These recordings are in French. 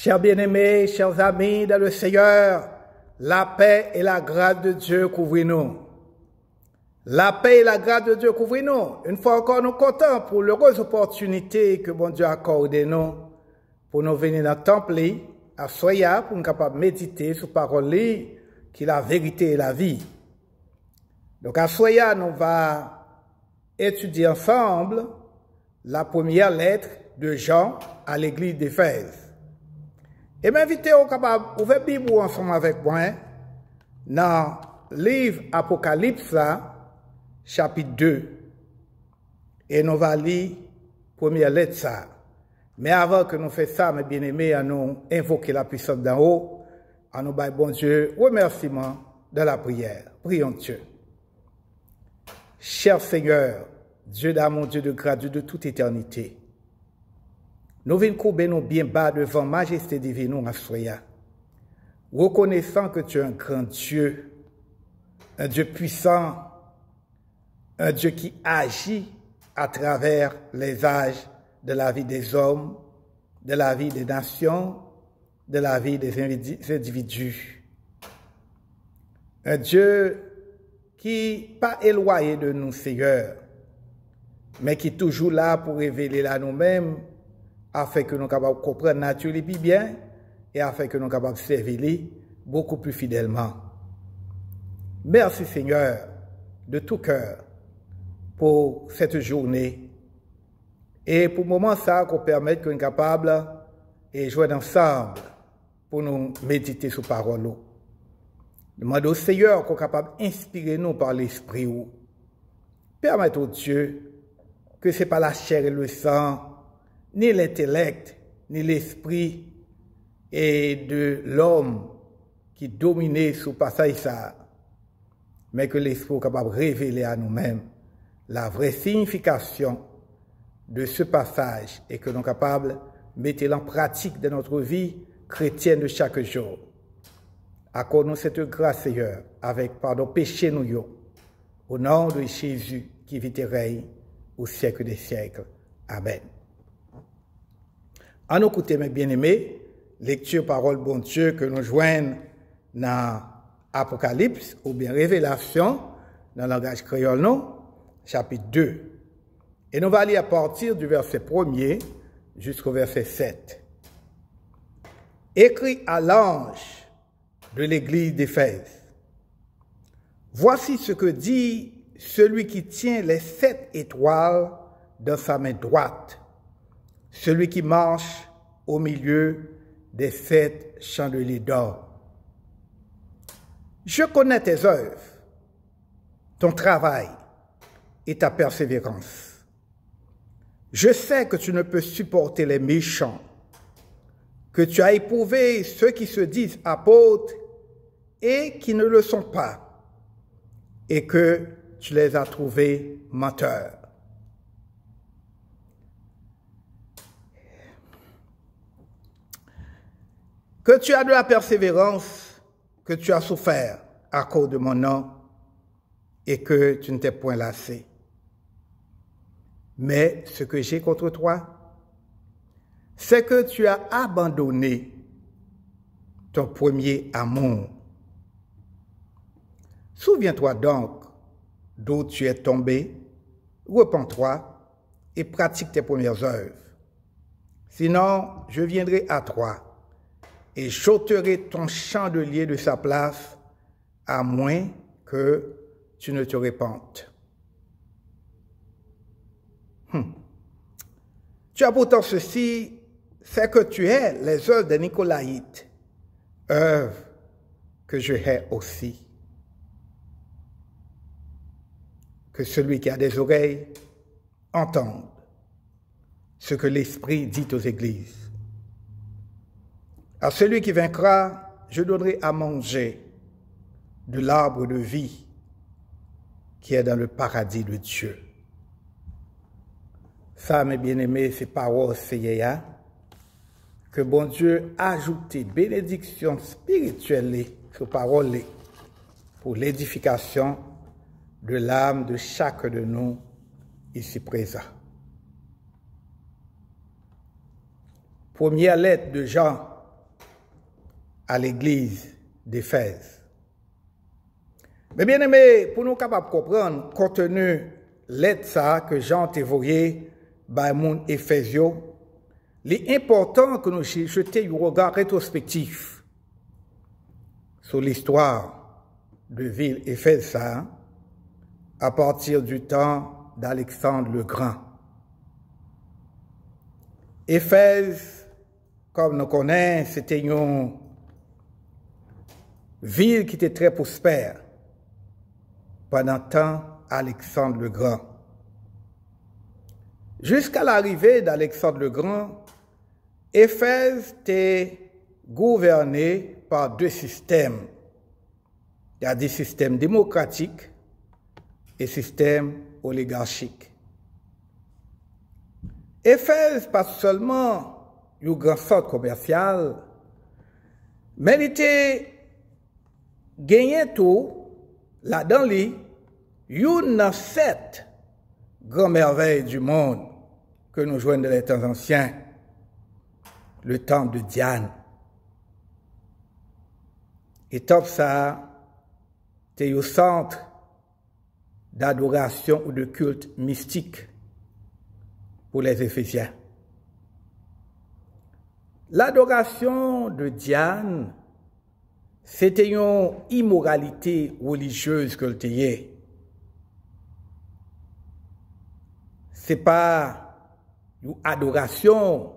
Chers bien-aimés, chers amis dans le Seigneur, la paix et la grâce de Dieu couvrent-nous. La paix et la grâce de Dieu couvrent-nous. Une fois encore, nous comptons pour l'heureuse opportunité que bon Dieu a accordé nous pour nous venir dans le temple, à Soya, pour nous capables de méditer sur la parole qui est la vérité et la vie. Donc à Soya, nous allons étudier ensemble la première lettre de Jean à l'église d'Éphèse. Et m'inviter au capable ouvrir Bible ensemble avec moi dans le livre Apocalypse, chapitre 2. Et nous allons lire la première lettre ça. Mais avant que nous fassions ça, mes bien-aimés, à nous invoquer la puissance d'en haut, à nous bailler bon Dieu, remerciement de la prière. Prions Dieu. Cher Seigneur, Dieu d'amour, Dieu de grâce, Dieu de toute éternité, nous venons courber nous bien bas devant majesté divine nous à Soya, reconnaissant que tu es un grand Dieu, un Dieu puissant, un Dieu qui agit à travers les âges de la vie des hommes, de la vie des nations, de la vie des individus. Un Dieu qui n'est pas éloigné de nous, Seigneur, mais qui est toujours là pour révéler à nous-mêmes, afin que nous soyons capables de comprendre la nature bien et afin que nous soyons capables de servir beaucoup plus fidèlement. Merci Seigneur de tout cœur pour cette journée et pour le moment ça qu'on permette que nous soyons capables de jouer ensemble pour nous méditer sur la parole. Demandons au Seigneur qu'on soit capable d'inspirer nous par l'Esprit. Permettez au Dieu que ce n'est pas la chair et le sang, ni l'intellect, ni l'esprit et de l'homme qui dominait ce passage ça, mais que l'esprit est capable de révéler à nous-mêmes la vraie signification de ce passage et que nous sommes capables de mettre en pratique dans notre vie chrétienne de chaque jour. Accorde-nous cette grâce, Seigneur, avec pardon péché nous, au nom de Jésus qui vit et règne au siècle des siècles. Amen. En écouter, mes bien-aimés, lecture parole bon Dieu que nous joignons dans Apocalypse ou bien Révélation, dans le langage créole, non, chapitre 2. Et nous allons lire à partir du verset 1er jusqu'au verset 7. Écrit à l'ange de l'église d'Éphèse. Voici ce que dit celui qui tient les 7 étoiles dans sa main droite, celui qui marche au milieu des 7 chandeliers d'or. Je connais tes œuvres, ton travail et ta persévérance. Je sais que tu ne peux supporter les méchants, que tu as éprouvé ceux qui se disent apôtres et qui ne le sont pas, et que tu les as trouvés menteurs. Que tu as de la persévérance, que tu as souffert à cause de mon nom, et que tu ne t'es point lassé. Mais ce que j'ai contre toi, c'est que tu as abandonné ton premier amour. Souviens-toi donc d'où tu es tombé, repens-toi et pratique tes premières œuvres. Sinon, je viendrai à toi et j'ôterai ton chandelier de sa place, à moins que tu ne te répandes. Tu as pourtant ceci, c'est que tu es les œuvres des Nicolaïtes, œuvres que je hais aussi. Que celui qui a des oreilles entende ce que l'Esprit dit aux églises. À celui qui vaincra, je donnerai à manger de l'arbre de vie qui est dans le paradis de Dieu. Ça, mes bien-aimés, ces paroles, c'est que bon Dieu a ajouté bénédiction spirituelle sur paroles pour l'édification de l'âme de chaque de nous ici présent. Première lettre de Jean à l'église d'Éphèse. Mais bien aimé, pour nous capables de comprendre, compte tenu l'aide ça que Jean t'a envoyé par mon Éphésio, il est important que nous jetions un regard rétrospectif sur l'histoire de ville Éphèse à partir du temps d'Alexandre le Grand. Éphèse, comme nous connaissons, c'était une ville qui était très prospère pendant le temps d'Alexandre le Grand. Jusqu'à l'arrivée d'Alexandre le Grand, Éphèse était gouverné par deux systèmes. Il y a des systèmes démocratiques et systèmes oligarchiques. Éphèse, pas seulement un grand centre commercial, mais il était gagné tout là-dedans, une 7 grandes merveilles du monde que nous jouons dans les temps anciens, le temple de Diane. Et temple ça, c'est au centre d'adoration ou de culte mystique pour les Éphésiens. L'adoration de Diane, c'était une immoralité religieuse que le était. Ce n'est pas une adoration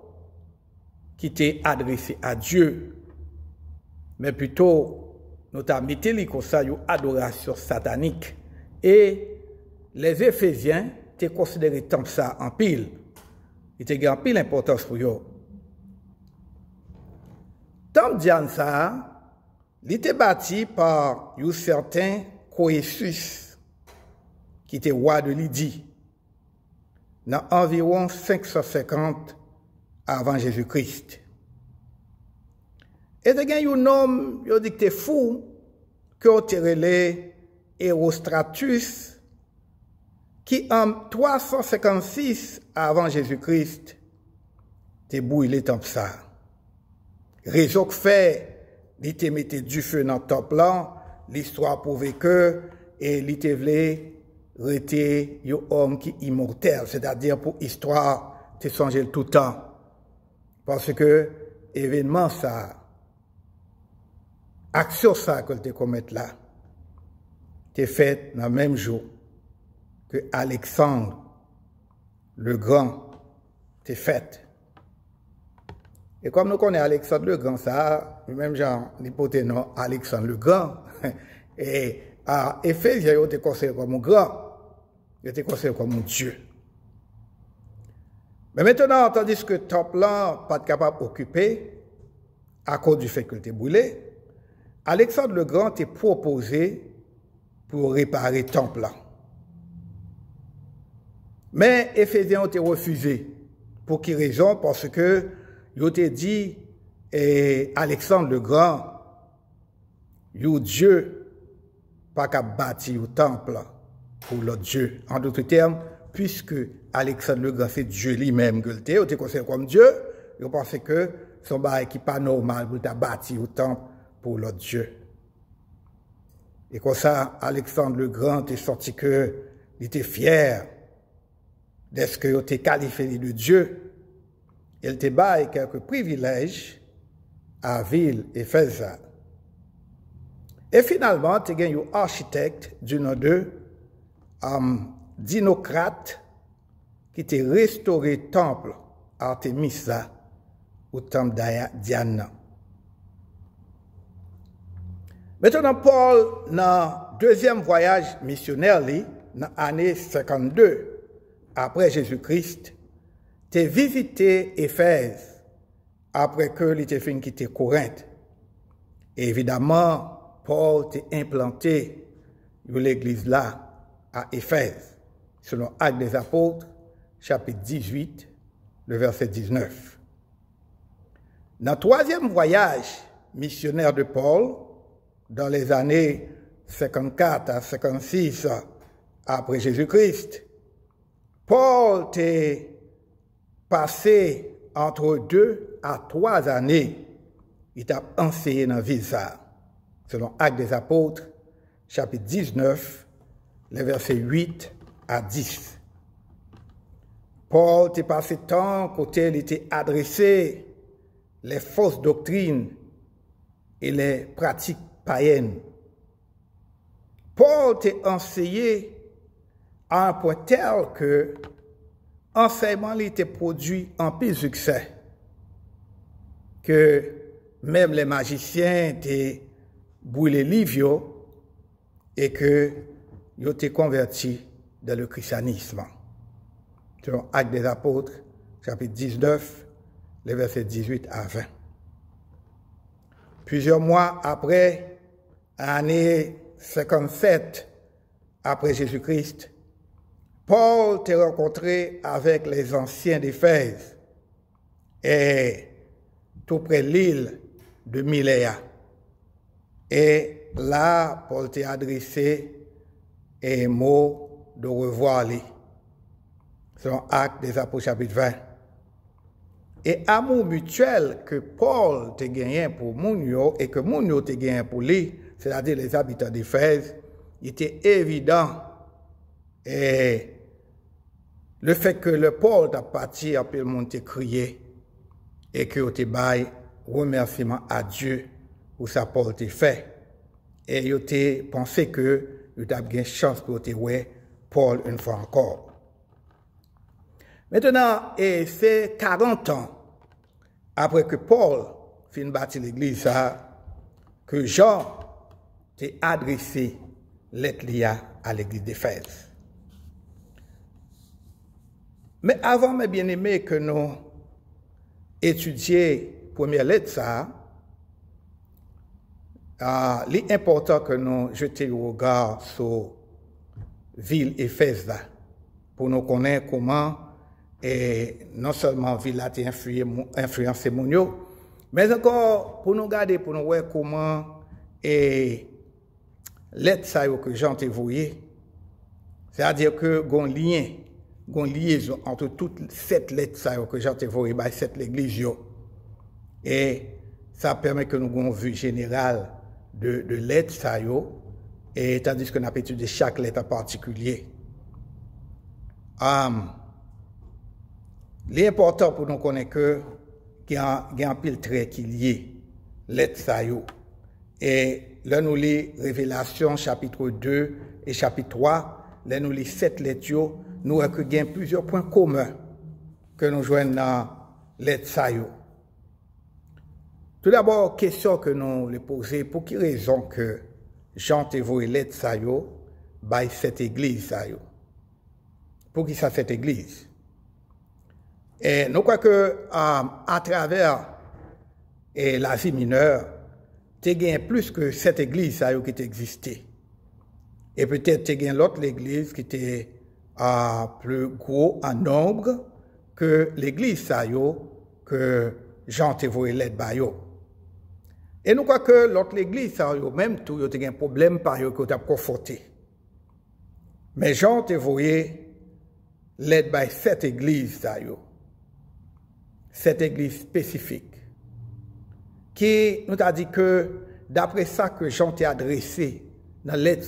qui était adressée à Dieu, mais plutôt, nous avons mis comme ça une adoration satanique. Et les Éphésiens étaient considérés comme ça en pile. Ils étaient en pile importance pour eux. Temple Diane ça, il était bâti par un certain Croesus, qui était roi de Lydie, dans environ 550 avant Jésus-Christ. Et il y a un homme, il dit que c'était fou, qui a été Hérostratus, qui en 356 avant Jésus-Christ, était brûlé le temple ça. Raison que fait, il te mettait du feu dans le temple là, l'histoire prouve que, et il te voulait rester un homme qui est immortel, c'est-à-dire pour histoire, te songer tout le temps. Parce que, événement ça, action ça que tu commet là, t'es fait dans le même jour que Alexandre le Grand t'es fait. Et comme nous connaissons Alexandre le Grand, ça, même genre, l'hypothèse non, Alexandre le Grand, et à Éphèse, il était considéré comme un grand, il était considéré comme un Dieu. Mais maintenant, tandis que le temple là, pas capable d'occuper, à cause du fait qu'il était brûlé, Alexandre le Grand est proposé pour réparer le temple là. Mais Éphésiens ont été refusés. Pour quelle raison? Parce que ils ont dit Alexandre le Grand, Dieu, pas qu'à bâtir le temple pour l'autre Dieu. En d'autres termes, puisque Alexandre le Grand c'est Dieu lui-même que le était, il était considéré comme Dieu, ils pensaient que son bail qui n'est pas normal pour bâtir le temple pour l'autre Dieu. Et comme ça, Alexandre le Grand est sorti que il était fier d'être qu'il était qualifié de Dieu. Il te baille quelques privilèges à ville Éphèse. Et finalement, tu as un architecte du nom de Dinocrate qui t'a restauré le temple Artemisa au temple Diane. Maintenant, Paul, dans le deuxième voyage missionnaire, dans l'année 52, après Jésus-Christ, t'es visité Éphèse après que il était fini quitter Corinthe. Et évidemment, Paul t'est implanté dans l'église là à Éphèse, selon Actes des Apôtres, chapitre 18, le verset 19. Dans le troisième voyage missionnaire de Paul, dans les années 54 à 56 après Jésus-Christ, Paul t'est passé entre 2 à 3 années il t'a enseigné dans la ville ça. Selon Actes des Apôtres, chapitre 19, les versets 8 à 10. Paul t'a passé temps côté il était adressé les fausses doctrines et les pratiques païennes. Paul t'a enseigné à un point tel que l'enseignement était produit en plus succès, que même les magiciens étaient brûlés livres et que ils étaient convertis dans le christianisme. Selon Actes des Apôtres, chapitre 19, les versets 18 à 20. Plusieurs mois après, année 57 après Jésus-Christ, Paul s'est rencontré avec les anciens d'Éphèse et tout près de l'île de Miléa. Et là, Paul t'a adressé un mot de revoir lui. Selon Actes des Apôtres chapitre 20. Et amour mutuel que Paul t'a gagné pour Mounio et que Mounio t'a gagné pour lui, c'est-à-dire les habitants d'Éphèse, il était évident. Et le fait que le Paul t'a parti, après le monde t'a crié, et que tu bail remerciement à Dieu pour ça Paul t'a fait. Et il t'a pensé que tu as une chance pour te voir Paul une fois encore. Maintenant, et c'est 40 ans après que Paul fin bâti l'église, que Jean t'a adressé lettre à l'église d'Éphèse. Mais avant, mes bien-aimés, que nous étudions première lettre, il est important que nous jetions le regard sur la ville Éphèse pour nous connaître comment et non seulement la ville a influencé Mounio, mais encore pour nous garder, pour nous voir comment et lettre que Jean t'a envoyé, c'est-à-dire que une liaison entre toutes cette lettres que Jean t'a envoyé par cette l'église. Et ça permet que nous ayons une vue générale de lettres, et tandis que nous avons étudié chaque lettre en particulier. L'important pour nous connaître qu'il y a un pile trait qui est lié lettres. Et là, nous lisons Révélation chapitre 2 et chapitre 3, là, nous lisons 7 lettres, nous avons plusieurs points communs que nous joignons dans lettres. Tout d'abord, question que nous les posons, pour quelle raison que Jean t'a envoyé lettre by cette église Pour qui ça cette église? Et nous croyons que à travers l'Asie mineure, tu gagné plus que cette église qui existait. Et peut-être tu gagné l'autre église qui était plus gros en nombre que l'église que Jean t'a envoyé lettre by yo. Et nous croyons que l'autre église, même tout, il y a un problème par eux que tu as conforté. Mais Jean t'a envoyé l'aide by cette église, cette église spécifique, qui nous a dit que d'après ça que Jean t'a adressé dans l'aide,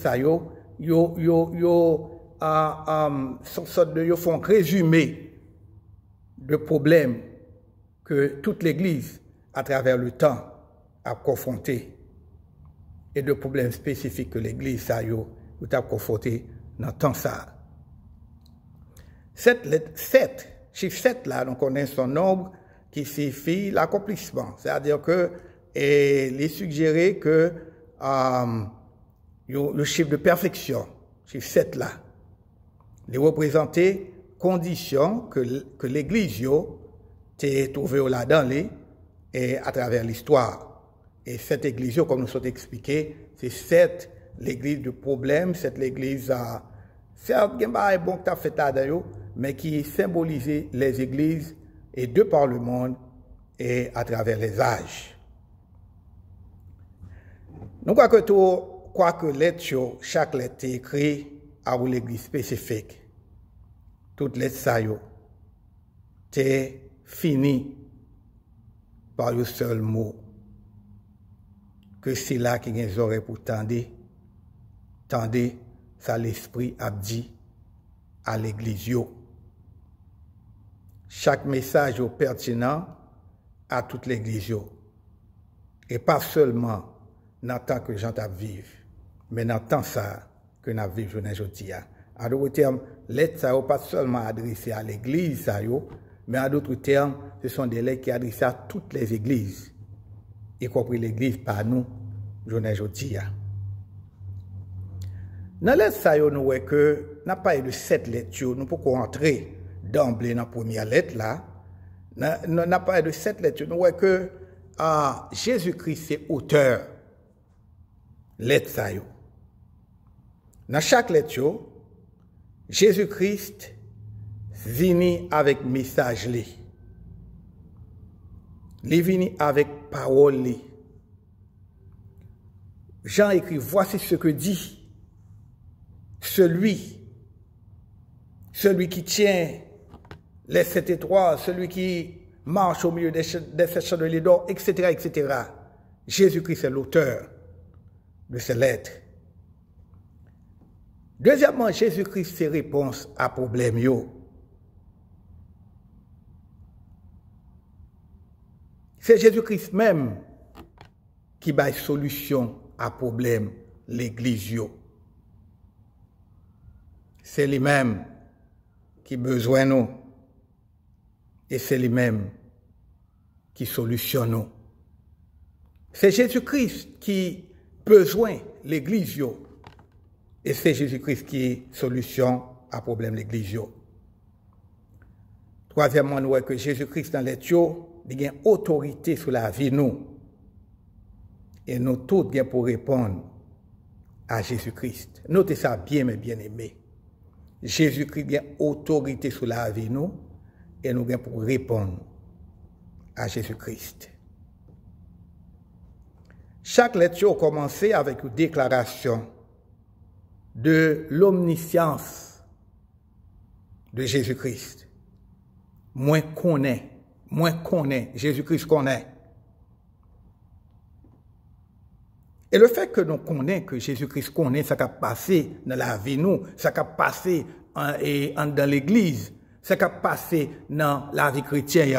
yo font résumé de problèmes que toute l'église, à travers le temps, a confronté et de problèmes spécifiques que l'Église a confronté dans le temps ça. Chiffre 7 là, nous connaissons son nombre qui signifie l'accomplissement. C'est-à-dire que il est suggéré que le chiffre de perfection, chiffre 7 là, il représentait conditions que l'Église t'est trouvée là-dedans et à travers l'histoire. Et cette église, comme nous sommes expliqué, c'est l'église de problème, cette l'église, c'est un bon que tu as fait là-dedans, mais qui symbolisait les églises et de par le monde et à travers les âges. Nous croyons que lettre, chaque lettre est écrite à une église spécifique. Toutes les lettres, c'est fini par un seul mot. que c'est là qui a des oreilles pour tendre, ça l'esprit a dit à l'église. Chaque message est pertinent à toute l'église. Et pas seulement dans le temps que les gens vivent, mais dans le temps ça que nous vivons aujourd'hui. En d'autres termes, lettres ça n'est pas seulement adressé à l'église, mais en d'autres termes, ce sont des lettres qui sont adressées à toutes les églises, y compris l'église par nous, aujourd'hui. Dans lettre ça, nous voyons que nous n'avons pas de 7 lettres, nous pouvons entrer d'emblée dans la première lettre là. Nous n'avons pas de 7 lettres, nous voyons que Jésus-Christ est auteur. Lettre ça. Dans chaque lettre, Jésus-Christ vient avec message. Il vient avec parole. Jean écrit, voici ce que dit celui qui tient les 7 étoiles, celui qui marche au milieu des 7 chandeliers d'or, etc., etc. Jésus-Christ est l'auteur de ces lettres. Deuxièmement, Jésus-Christ fait réponse à problème. C'est Jésus-Christ même qui bat solution à problème l'église. C'est lui-même qui besoin nous. Et c'est lui-même qui solutionne nous. C'est Jésus-Christ qui besoin l'église. Et c'est Jésus-Christ qui solution à problème l'église. Troisièmement, nous voyons que Jésus-Christ dans les tuyaux, il a une autorité sur la vie nous. Et nous tous bien pour répondre à Jésus-Christ. Notez ça bien, mes bien-aimés. Jésus-Christ a une autorité sur la vie nous. Et nous bien pour répondre à Jésus-Christ. Chaque lecture commence avec une déclaration de l'omniscience de Jésus-Christ. Moins connaît, Jésus-Christ connaît. Et le fait que nous connaissons, que Jésus-Christ connaît, ça a passé dans la vie nous, ça a passé dans l'église, ça a passé dans la vie chrétienne.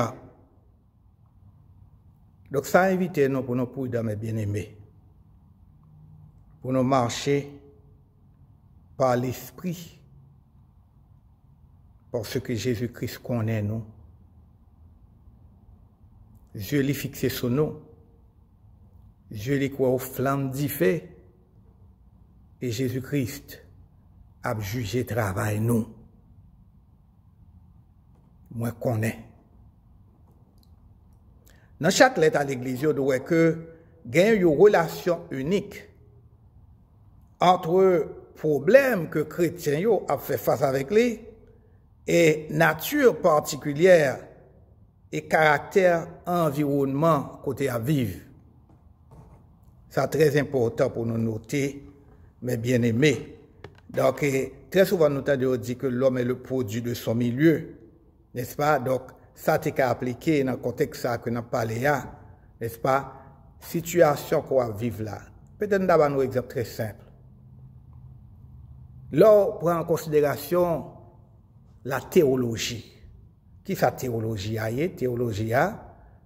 Donc ça a invité nous pour nous prudents, mes bien-aimés, pour nous marcher par l'esprit, parce que Jésus-Christ connaît nous. Dieu les fixé sur nous. Dieu les croit aux flammes d'Iphé. Et Jésus-Christ a jugé travail nous. Moi connais. Dans chaque lettre à l'église, il doit que il y a une relation unique entre problème que chrétiens ont fait face avec lui et nature particulière et caractère environnement côté à vivre. C'est très important pour nous noter, mes bien-aimés. Donc, très souvent, nous avons dit que l'homme est le produit de son milieu, n'est-ce pas? Donc, ça t'est qu'à appliquer dans le contexte que nous avons parlé là, n'est-ce pas? Situation qu'on va vivre là. Peut-être nous avons un exemple très simple. Là, on prend en considération la théologie. Qui est sa théologie? Théologie,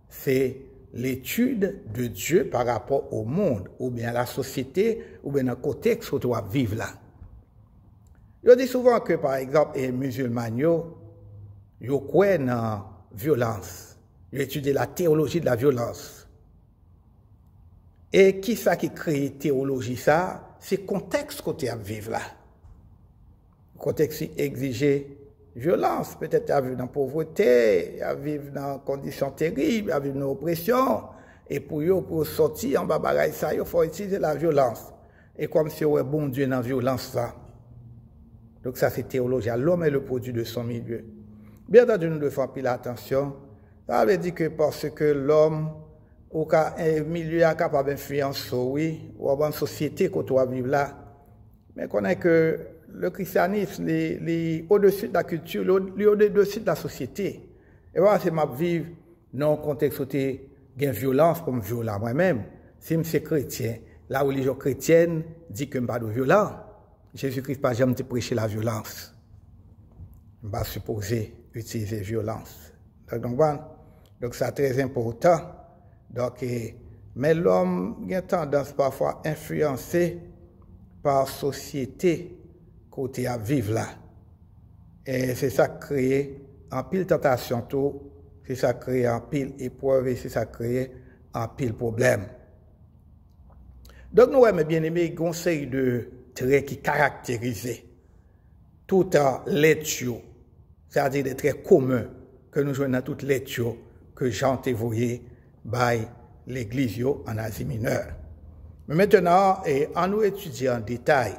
c'est l'étude de Dieu par rapport au monde, ou bien à la société, ou bien dans le contexte où tu vas vivre là. Je dis souvent que, par exemple, les musulmans, ils croient dans la violence. Ils étudient la théologie de la violence. Et qui ça qui crée théologie ça? C'est le contexte que tu vas vivre là. Le contexte exige violence, peut-être à vivre dans la pauvreté, à vivre dans conditions terribles, à vivre dans l'oppression. Et pour sortir en babagaï ça, il faut utiliser la violence. Et comme si on est bon Dieu dans la violence ça. Donc ça c'est théologie. L'homme est le produit de son milieu. Bien entendu, nous devons faire attention. Ça veut dire que parce que l'homme, au cas un milieu est capable d'influencer, oui, ou une société qu'on doit vivre là. Mais qu'on est que le christianisme, au-dessus de la culture, au-dessus de la société. Et voilà, c'est ma vivre dans un contexte où il y a violence comme violent moi-même. si je suis chrétien, la religion chrétienne dit que je ne suis pas violent. Jésus-Christ n'a jamais prêché la violence. Je ne suis pas supposé utiliser violence. Donc, c'est très important. Donc, mais l'homme a tendance parfois à influencer par la société côté à vivre là. Et c'est ça qui crée en pile tentation, c'est ça qui crée en pile épreuve et c'est ça qui crée en pile problème. Donc, nous, mes bien-aimés, il y a une série de traits qui caractérisent toute lecture, c'est-à-dire des traits communs que nous jouons dans toute lecture que Jean t'a envoyé par l'Église en Asie mineure. Mais maintenant, en nous étudiant en détail,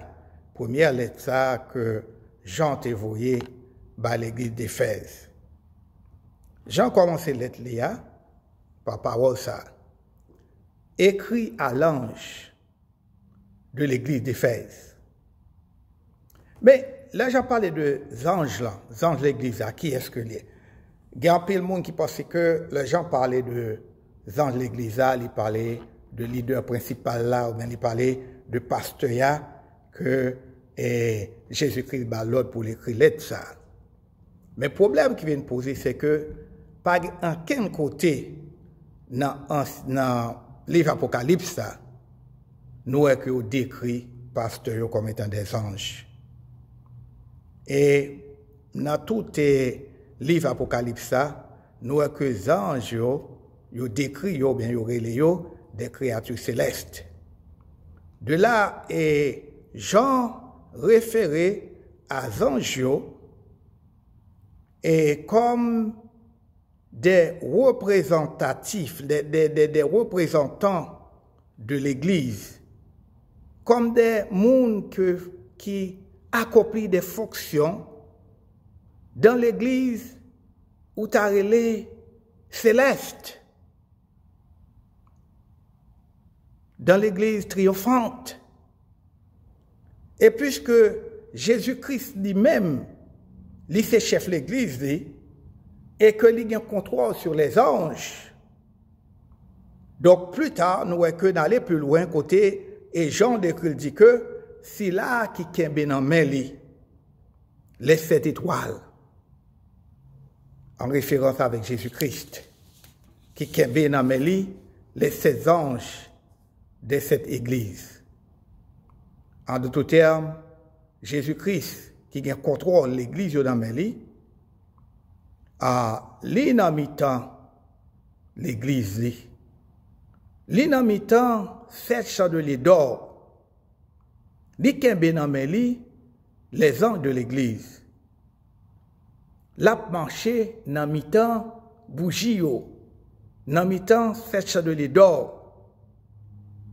première lettre ça que Jean t'a envoyé par l'Église d'Éphèse. Jean commence cette lettre là par parole ça. Écrit à l'ange de l'Église d'Éphèse. Mais là, j'ai parlé de anges là, anges de l'Église, qui est-ce que c'est? Il y a un peu de monde qui pense que les gens parlaient de anges de l'Église, ils parlaient de leader principal là, ou bien ils parlaient de pasteur là, que Jésus-Christ bat l'ordre pour l'écrire lettre ça. Mais le problème qui vient de poser, c'est que, par en quel côté, dans le livre Apocalypse, nous avons décrit pasteur comme étant des anges. Et dans tout livre Apocalypse, nous avons que les anges, ils décrit, bien des créatures célestes. De là, Jean référait à anges et comme des représentatifs, des représentants de l'Église, comme des mondes qui accomplissent des fonctions dans l'Église où tu as relais céleste, dans l'Église triomphante. Et puisque Jésus-Christ lui-même, lui c'est chef de l'Église, et que lui a un contrôle sur les anges, donc plus tard, nous avons que d'aller plus loin côté, et Jean dit que si là qui kembe dans main les 7 étoiles, en référence avec Jésus-Christ, qui kembe dans main les 7 anges de cette église. En d'autres termes, Jésus-Christ qui a contrôle l'église dans main a l'inamitant l'église l'inamitant 7 chandeliers d'or, li kembe dans main les anges de l'église. L'a marché dans mi-temps bougie dans mi-temps 7 chandeliers d'or.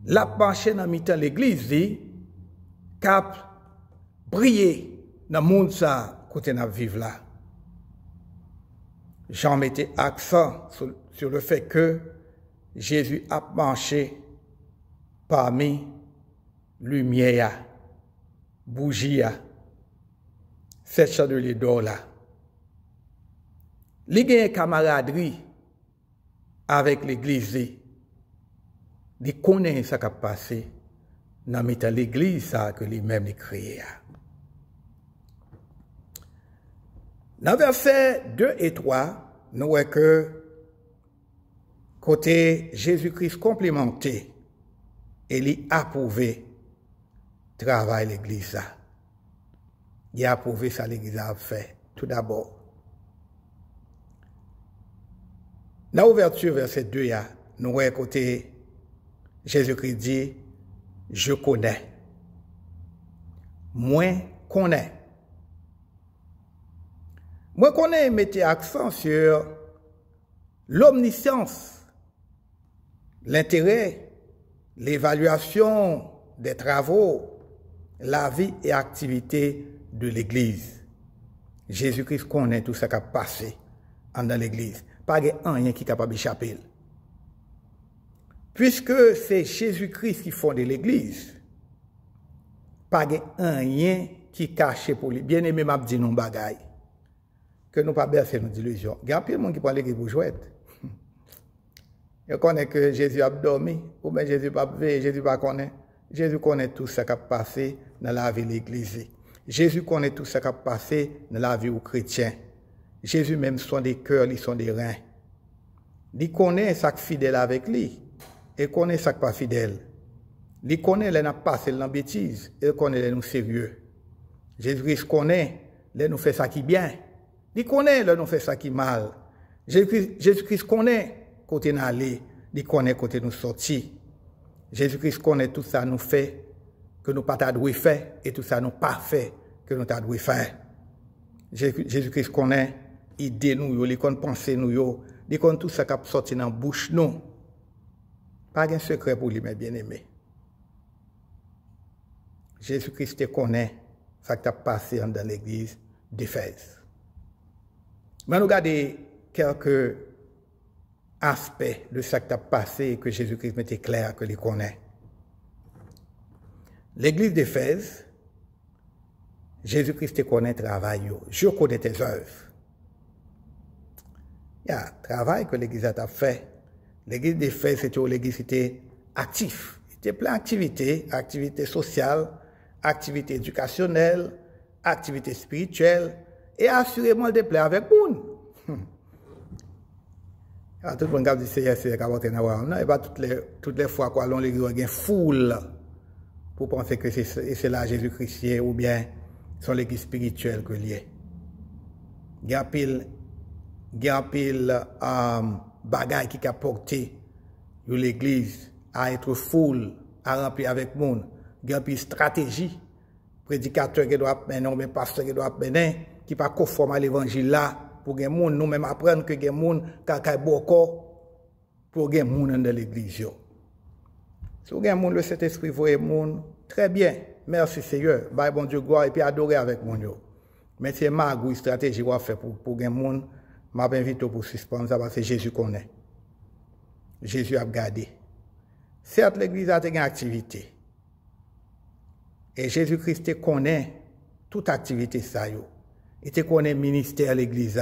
L'a marché dans mi-temps l'église cap briller dans le monde ça côté n'a vivre là. Jean mettait accent sur le fait que Jésus a marché parmi lumière, bougie, 7 chandeliers d'or là. Il y a une camaraderie avec l'église. Il connaît ce qui a passé dans l'église que lui-même a créé. Dans versets 2 et 3, nous voyons que côté Jésus-Christ complémenté, il a approuvé le travail de l'église. Il a approuvé ça l'église a fait. Tout d'abord, dans l'ouverture verset 2, nous voyons côté Jésus-Christ dit, je connais. Moi connais. Moi connais mettez accent sur l'omniscience, l'intérêt, l'évaluation des travaux, la vie et activité de l'Église. Jésus-Christ connaît tout ce qui a passé dans l'Église. Pas rien qui est capable d'échapper. Puisque c'est Jésus-Christ qui fonde l'Église, pas rien qui est caché pour lui. Bien aimé, m'a dit non bagaille. Que nous pas bercer nos illusions. Il y a plein de monde qui parle l'église pour jouer. Ils connaissent que Jésus a dormi, ou bien Jésus pas veillé, Jésus pas connaît. Jésus connaît tout ce qui a passé dans la vie de l'Église. Jésus connaît tout ce qui a passé dans la vie aux chrétiens. Jésus même sont des cœurs, ils sont des reins. Il connaît ce qui est fidèle avec lui, et connaît ce qui n'est pas fidèle. Il connaît les n'a passé dans la bêtise, et il connaît les nous sérieux. Jésus-Christ connaît les nous fait ça qui bien. Il connaît les nous fait ça qui mal. Jésus-Christ connaît côté nous aller, il connaît côté nous sortir. Jésus-Christ connaît tout ça nous fait que nous pas dû faire et tout ça nous pas fait que nous t'a dû faire. Jésus-Christ connaît idée nous, il connaît pensée nous, il connaît tout ça qui a sorti dans bouche nous. Pas de secret pour lui, mes bien-aimés. Jésus-Christ connaît ce qui a passé dans l'église d'Éphèse. Mais nous regardons quelques aspects de ce qui a passé et que Jésus-Christ mettait clair que il connaît. L'église d'Éphèse, Jésus-Christ connaît le travail. Je connais tes œuvres. Il y a un travail que l'église a fait. L'église d'Éphèse, c'était l'église active. Il était plein d'activités, activités sociales, activités éducationnelles, activités spirituelles, et assurément, il déplaît avec nous. Tout le monde dit c'est non, et pas toutes les fois qu'on l'église il y a une foule pour penser que c'est là Jésus-Christ ou bien son l'église spirituelle que lié. Il y a pile bagaille qui a porté l'église à être foule, à remplir avec monde. Il y a pile stratégie, prédicateur qui doit mener, mais pasteur qui doit mener, qui pas conforme à l'évangile là. Pour que les gens nous-mêmes apprennent que les gens qui beaucoup pour que les gens dans l'église. Si vous avez le Saint-Esprit, vous avez très bien. Merci Seigneur. Bye bon Dieu gloire et puis adorer avec mon Dieu. Mais c'est ma stratégie qu'on fait pour que les gens m'invitent pour suspendre ça parce que Jésus connaît. Jésus a gardé. Certes, l'église a une activité. Et Jésus-Christ connaît toute activité ça yo. Il te connaît ministère l'église,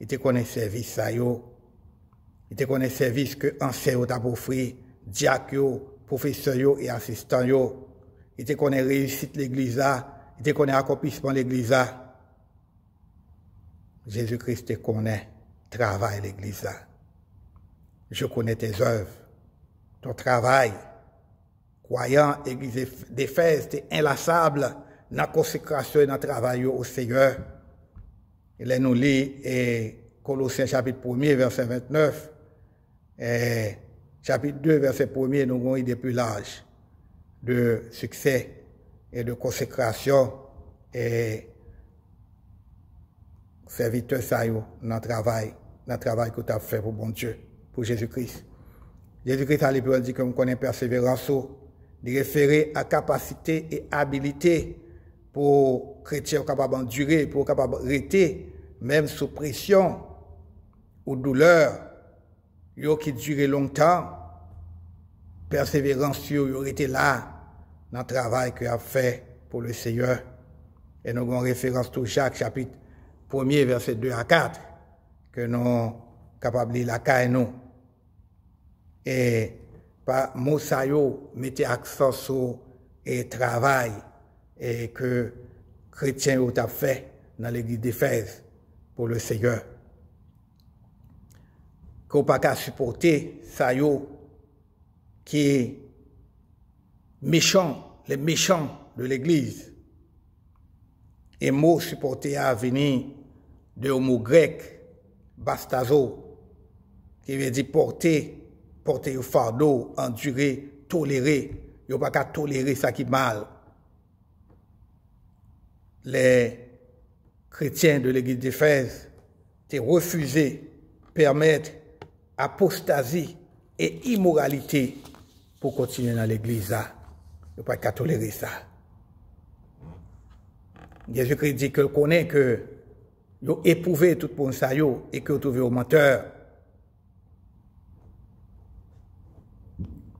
il te connaît service ça yo, il te connaît service que enseignant t'a offert, diacre yo, professeur yo et assistant yo, il te connaît réussite l'église, il te connaît accomplissement l'église. Jésus-Christ te connaît travail l'église. Je connais tes œuvres, ton travail. Croyant, église d'Éphèse, t'es inlassable dans la consécration et dans le travail au Seigneur. Il est nous lit Colossiens chapitre 1er, verset 29, et chapitre 2, verset 1er, nous avons une idée plus large de succès et de consécration et serviteur ça dans le travail que tu as fait pour bon Dieu, pour Jésus-Christ. Jésus-Christ a dit que nous connaissons persévérance, de référer à capacité et habilité pour chrétiens capables d'endurer, pour capables de rester, même sous pression ou douleur, qui dure longtemps, persévérance, yo été là dans le travail qu'il a fait pour le Seigneur. Et nous avons référence tout Jacques, chapitre 1er, verset 2 à 4, que nous sommes capables de lire la caille nous. Et par Moussaïo, mettez accent sur le travail et que chrétiens ont fait dans l'église d'Éphèse pour le Seigneur. Qu'on pas qu'à supporter ça qui est méchant, les méchants de l'église. Et mot supporter à venir de mot grec bastazo qui veut dire porter au fardeau, endurer, tolérer. Il n'y a pas qu'à tolérer ça qui est mal. Les chrétiens de l'église d'Éphèse ont refusé permettre apostasie et immoralité pour continuer dans l'église. Il n'y a pas qu'à tolérer ça. Jésus-Christ dit qu'il connaît que il a éprouvé tout pour ça et que vous trouvez au menteur.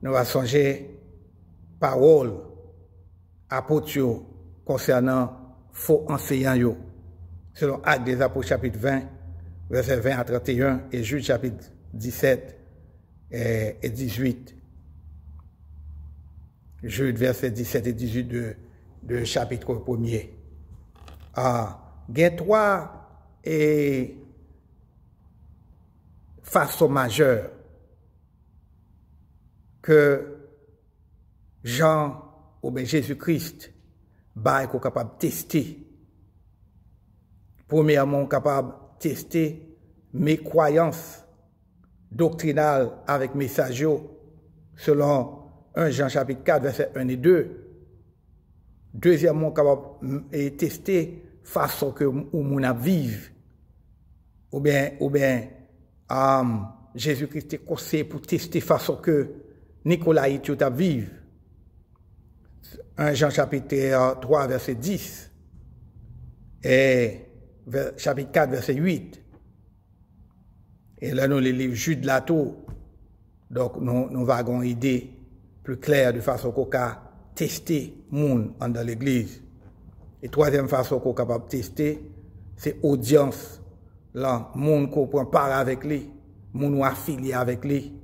Nous allons songer parole apôtres concernant faux enseignants. Selon Actes des Apôtres chapitre 20, verset 20 à 31 et Jude chapitre 17, et 18. Jude, versets 17 et 18 de chapitre 1er. Il y a trois façons majeures que Jean ou bien Jésus-Christ est capable de tester. Premièrement, capable de tester mes croyances doctrinales avec mes sagios, selon 1 Jean chapitre 4, verset 1 et 2. Deuxièmement, capable de tester façon que moun a vive. Ou bien Jésus-Christ est conseillé pour tester façon que Nicolas et a vive. 1 Jean chapitre 3, verset 10 et chapitre 4, verset 8. Et là, nous les livres Jude Lato. Donc, nous avons une idée plus claire de façon qu'on peut tester moun dans l'église. Et troisième façon qu'on est capable de tester, c'est audience. Là, moun qu'on prend part avec lui, moun ou affilié avec lui.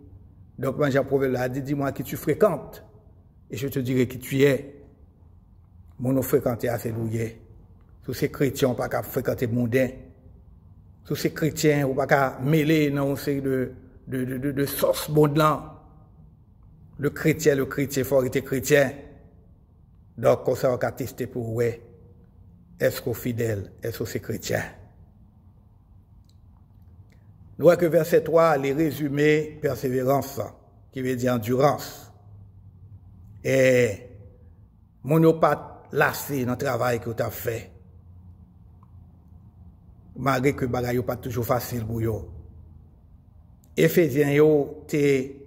Donc, moi, Jean-Proverbe a dit, dis-moi qui tu fréquentes, et je te dirai qui tu es. Moun ou fréquenter assez douillet. Tous ces chrétiens, on pas qu'à fréquenter mondain. Tous ces chrétiens, on pas qu'à mêler dans une série de sauce monde là. Le chrétien, il faut être chrétien. Donc, comme ça, on va tester pour ouais. Est-ce qu'on est fidèle? Est-ce qu'on est chrétien? Nous voyons que verset 3, les résumés persévérance, qui veut dire endurance. Et mon n'a pas lassé dans le travail que tu as fait. Malgré que le bagage n'est pas toujours facile pour vous. Éphésiens, yo t'es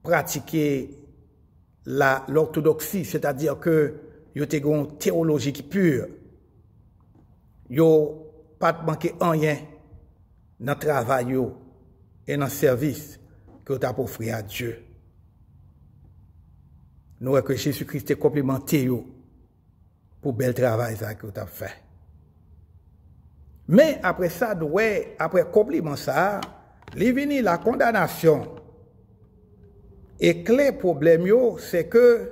pratiqué l'orthodoxie, c'est-à-dire que yo t'es une théologie qui pure. Yo pas manqué rien dans le travail et dans le service que tu as offert à Dieu. Nous voyons que Jésus-Christ est complimenté pour le bel travail que tu as fait. Mais après ça, après compliment ça, il vient la condamnation. Et le problème, c'est que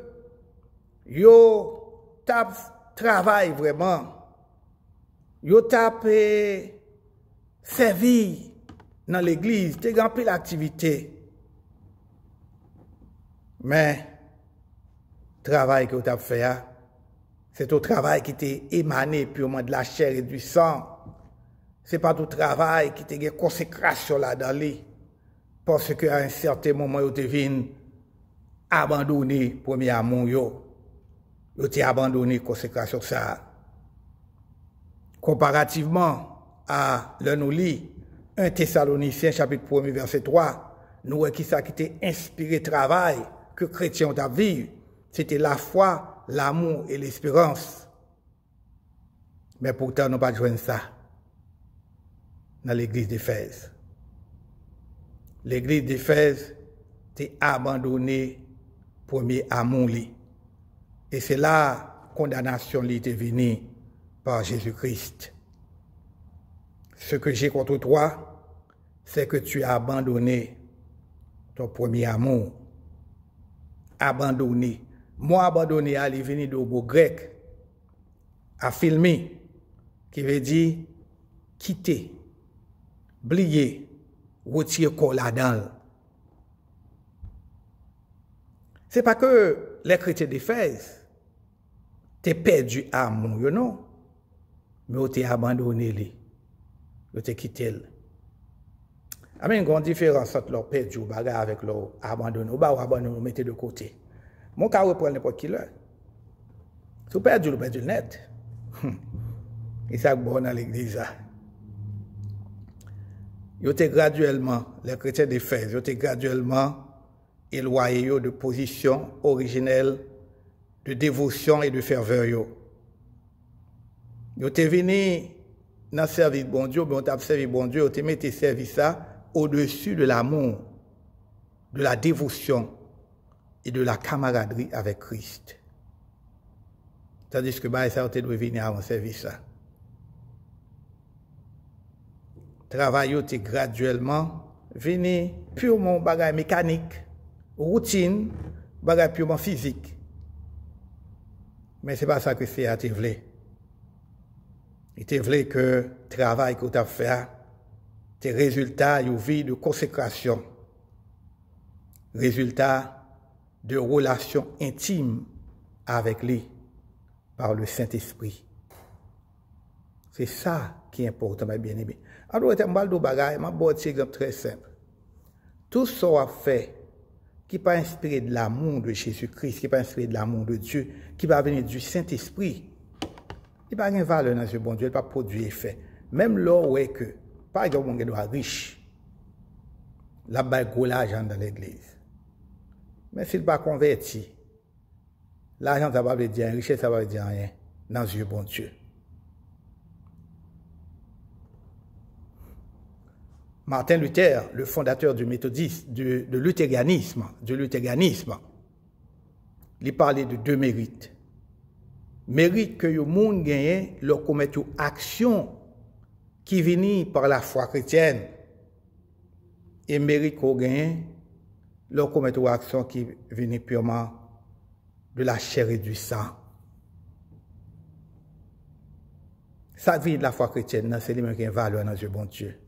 yo travail vraiment. Yo servi dans l'église, tu as pris l'activité. Mais le travail que tu as fait, c'est un travail qui t'est émané purement de la chair et du sang. Ce n'est pas tout travail qui t'a une consécration là-dedans. Parce qu'à un certain moment, tu es abandonné premier amour. Tu t'es abandonné consécration ça. Comparativement à le nous lit 1 Thessaloniciens chapitre 1 verset 3, nous voyons qui ça qui t'a inspiré travail que chrétiens ont à vivre. C'était la foi, l'amour et l'espérance. Mais pourtant, nous n'avons pas besoin ça dans l'église d'Éphèse. L'église d'Éphèse t'est abandonnée premier amour. Et c'est là condamnation qui était venue par Jésus-Christ. Ce que j'ai contre toi, c'est que tu as abandonné ton premier amour. Abandonné. Moi, abandonné, il est venu du mot grec, à filmer, qui veut dire quitter, oublier, retirer corps là-dedans. Ce n'est pas que les chrétiens d'Éphèse t'es perdu amour, non? Mais tu t'es abandonné, tu t'es quitté. Il y a une grande différence entre leur perdu avec leur abandonné. Ou abandonné, mettez de côté. Mon cas reprend n'importe qui là. Si vous perdu le net. Et ça bon dans l'église. Ils étaient graduellement, les chrétiens d'Éphèse, ils étaient graduellement éloignés de position originelle, de dévotion et de ferveur. Ils étaient venus dans le service de bon Dieu, mais on t'a servi bon Dieu, ils ont mis servi ça au-dessus de l'amour, de la dévotion et de la camaraderie avec Christ. Tandis que ça, on doit venir avant service ça. Travail était graduellement vini purement bagay mécanique, routine, bagay purement physique. Mais c'est pas ça que c'est à te vle. Il te vle que travail que tu as fait, tes résultats, une vie de consécration, résultats de relations intimes avec lui par le Saint-Esprit. C'est ça qui est important, mes bien-aimés. Alors, je vais vous donner un exemple très simple. Tout ce qu'on a fait, qui n'est pas inspiré de l'amour de Jésus-Christ, qui n'est pas inspiré de l'amour de Dieu, qui va venir du Saint-Esprit, il n'y a pas de valeur dans ce bon Dieu, il n'y a pas de produit effet. Même là où est que, par exemple, on est riche, là-bas, il y a gros l'argent dans l'église. Mais s'il n'est pas converti, l'argent, ça ne va pas dire rien, richesse, ça ne va pas dire rien dans ce bon Dieu. Martin Luther, le fondateur du méthodisme, de luthérianisme, il parlait de deux mérites. Mérite que le monde gagne, leur commettre une action qui vient par la foi chrétienne. Et mérite qu'on gagne, leur commettre une action qui vient purement de la chair et du sang. Ça vient de la foi chrétienne, c'est lui-même qui a une valeur dans le bon Dieu.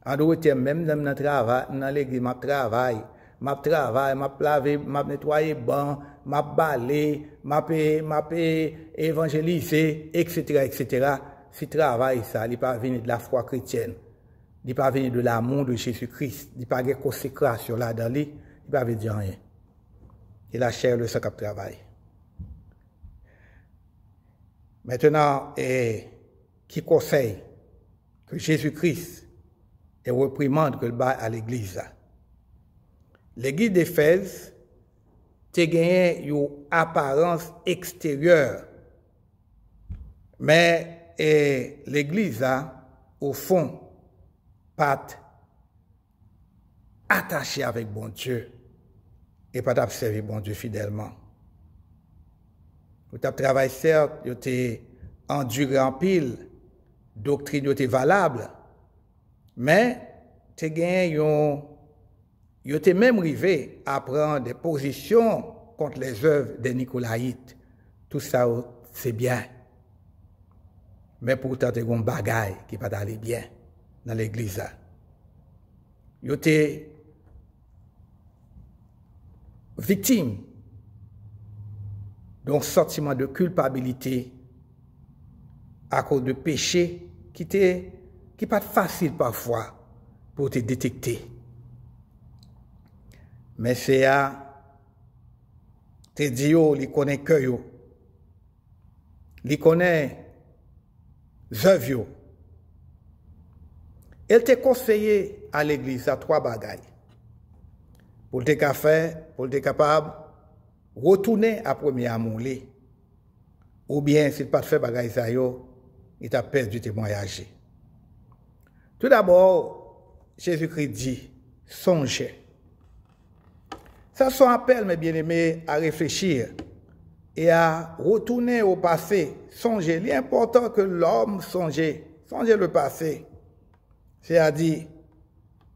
En d'autres termes, même dans le travail, dans l'église, je travaille, je lave, je nettoie les bancs, je balaye, je évangéliser, etc., etc. Si travail, ça, il n'est pas venu de la foi chrétienne, il n'est pas venu de l'amour de Jésus-Christ, il n'est pas de consécration là-dedans, il n'est pas dire rien. Et la chair, le sang qui travaille. Maintenant, qui conseille que Jésus-Christ et reprimande que le bas à l'église. L'église d'Éphèse a gagné une apparence extérieure, mais l'église au fond pas attachée avec bon Dieu et pas d'observer bon Dieu fidèlement. Vous avez travaillé certes, vous avez enduré en pile, doctrine était valable. Mais, tu as même arrivé à prendre des positions contre les œuvres des Nicolaïtes. Tout ça, c'est bien. Mais pourtant, tu as un bagaille qui ne va pas aller bien dans l'église. Tu es victime d'un sentiment de culpabilité à cause de péché qui n'est pas facile parfois pour te détecter. Mais c'est à te dire, il connaît que yo, il connaît œuvres. Elle t'a conseillé à l'église à trois bagailles. Pour te faire, pour te capable retourner à premier amour. Ou bien, s'il pas fait bagaille ça yo, il t'a perdu témoignage. Tout d'abord, Jésus-Christ dit, songez. Ça son appel, mes bien-aimés, à réfléchir et à retourner au passé. Songez. Il est important que l'homme songe. Songez le passé. C'est-à-dire,